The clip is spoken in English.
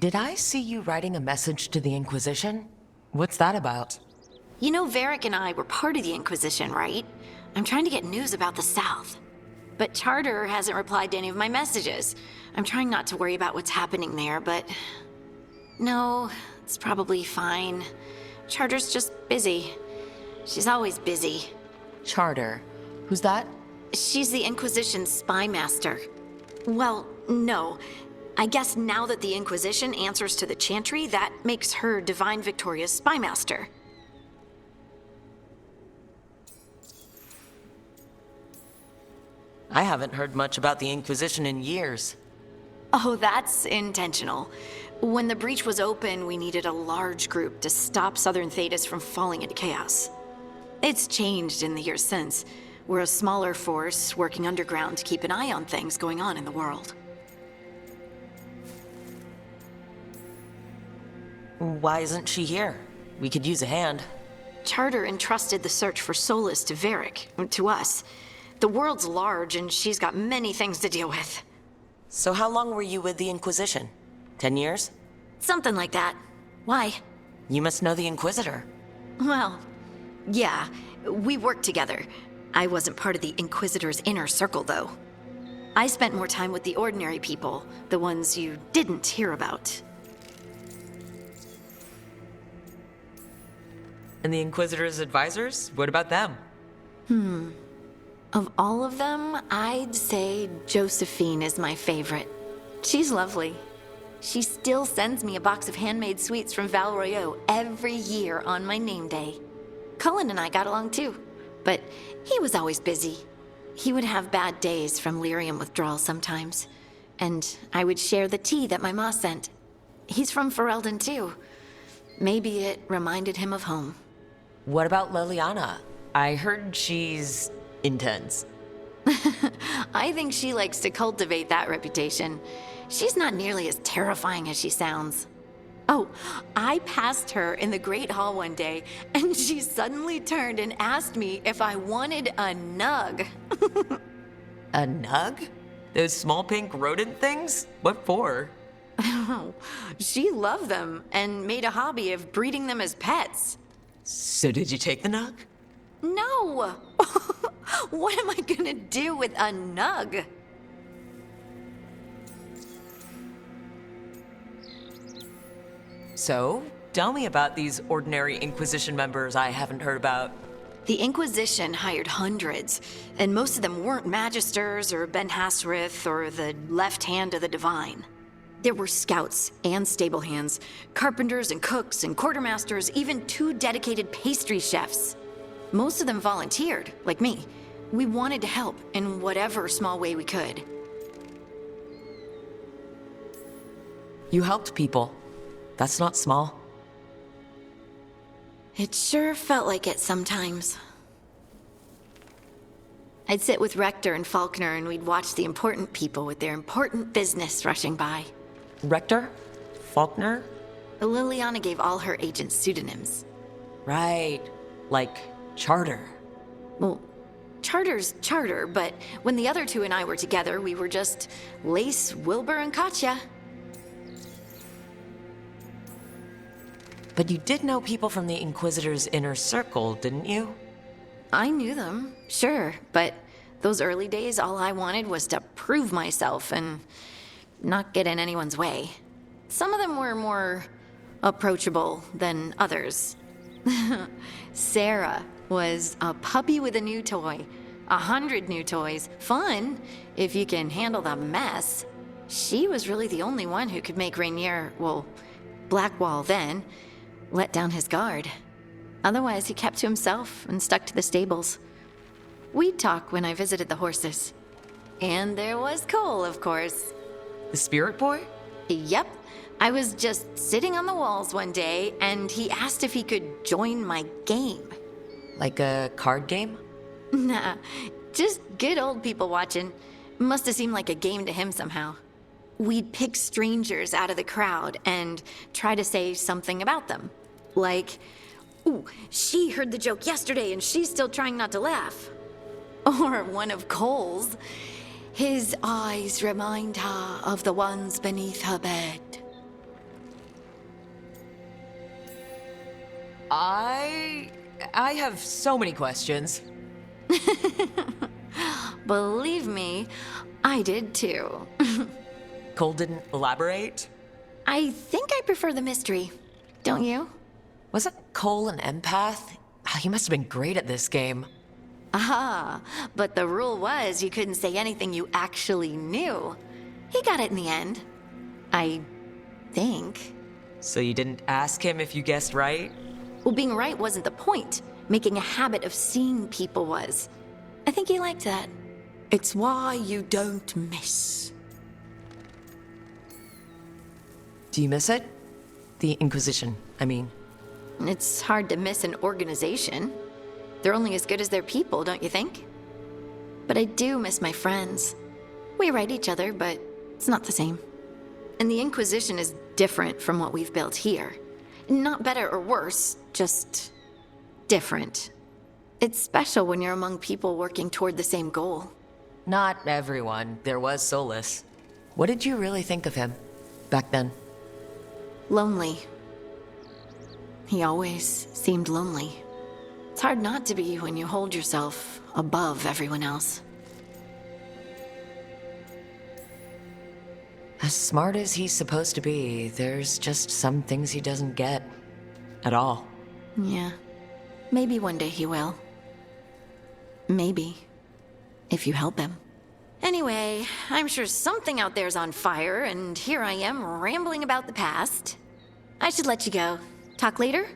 Did I see you writing a message to the Inquisition? What's that about? You know, Varric and I were part of the Inquisition, right? I'm trying to get news about the South. But Charter hasn't replied to any of my messages. I'm trying not to worry about what's happening there, but... No, it's probably fine. Charter's just busy. She's always busy. Charter. Who's that? She's the Inquisition's spy master. Well, no. I guess now that the Inquisition answers to the Chantry, that makes her Divine Victoria's spy master. I haven't heard much about the Inquisition in years. Oh, that's intentional. When the breach was open, we needed a large group to stop Southern Thedas from falling into chaos. It's changed in the years since. We're a smaller force working underground to keep an eye on things going on in the world. Why isn't she here? We could use a hand. Charter entrusted the search for Solus to Varric, to us. The world's large and she's got many things to deal with. So how long were you with the Inquisition? 10 years? Something like that. Why? You must know the Inquisitor. Well, yeah, we worked together. I wasn't part of the Inquisitor's inner circle, though. I spent more time with the ordinary people, the ones you didn't hear about. And the Inquisitor's advisors? What about them? Of all of them, I'd say Josephine is my favorite. She's lovely. She still sends me a box of handmade sweets from Val Royeaux every year on my name day. Cullen and I got along too, but he was always busy. He would have bad days from lyrium withdrawal sometimes, and I would share the tea that my ma sent. He's from Ferelden too. Maybe it reminded him of home. What about Liliana? I heard she's intense. I think she likes to cultivate that reputation. She's not nearly as terrifying as she sounds. Oh, I passed her in the Great Hall one day, and she suddenly turned and asked me if I wanted a nug. A nug? Those small pink rodent things? What for? She loved them and made a hobby of breeding them as pets. So did you take the nug? No! What am I gonna do with a nug? So, tell me about these ordinary Inquisition members I haven't heard about. The Inquisition hired hundreds, and most of them weren't Magisters or Ben Hasrith or the left hand of the Divine. There were scouts and stable hands, carpenters and cooks and quartermasters, even 2 dedicated pastry chefs. Most of them volunteered, like me. We wanted to help in whatever small way we could. You helped people. That's not small. It sure felt like it sometimes. I'd sit with Rector and Faulkner and we'd watch the important people with their important business rushing by. Rector? Faulkner? Liliana gave all her agents pseudonyms. Right. Like Charter. Well, Charter's Charter, but when the other 2 and I were together, we were just Lace, Wilbur, and Katya. But you did know people from the Inquisitor's inner circle, didn't you? I knew them, sure, but those early days, all I wanted was to prove myself and not get in anyone's way. Some of them were more approachable than others. Sarah was a puppy with a new toy. 100 new toys. Fun, if you can handle the mess. She was really the only one who could make Rainier, well, Blackwall then, let down his guard. Otherwise, he kept to himself and stuck to the stables. We'd talk when I visited the horses. And there was Cole, of course. The spirit boy? Yep. I was just sitting on the walls one day, and he asked if he could join my game. Like a card game? Nah, just good old people watching. Must have seemed like a game to him somehow. We'd pick strangers out of the crowd and try to say something about them. Like, ooh, she heard the joke yesterday and she's still trying not to laugh. Or one of Cole's. His eyes remind her of the ones beneath her bed. I have so many questions. Believe me, I did too. Cole didn't elaborate? I think I prefer the mystery. Don't you? Wasn't Cole an empath? He must have been great at this game. Ah, but the rule was you couldn't say anything you actually knew. He got it in the end. I think. So you didn't ask him if you guessed right? Well, being right wasn't the point. Making a habit of seeing people was. I think he liked that. It's why you don't miss. Do you miss it? The Inquisition, I mean. It's hard to miss an organization. They're only as good as their people, don't you think? But I do miss my friends. We write each other, but it's not the same. And the Inquisition is different from what we've built here. Not better or worse, just different. It's special when you're among people working toward the same goal. Not everyone. There was Solus. What did you really think of him back then? Lonely. He always seemed lonely. It's hard not to be when you hold yourself above everyone else. As smart as he's supposed to be, there's just some things he doesn't get. At all. Yeah. Maybe one day he will. Maybe. If you help him. Anyway, I'm sure something out there's on fire, and here I am rambling about the past. I should let you go. Talk later?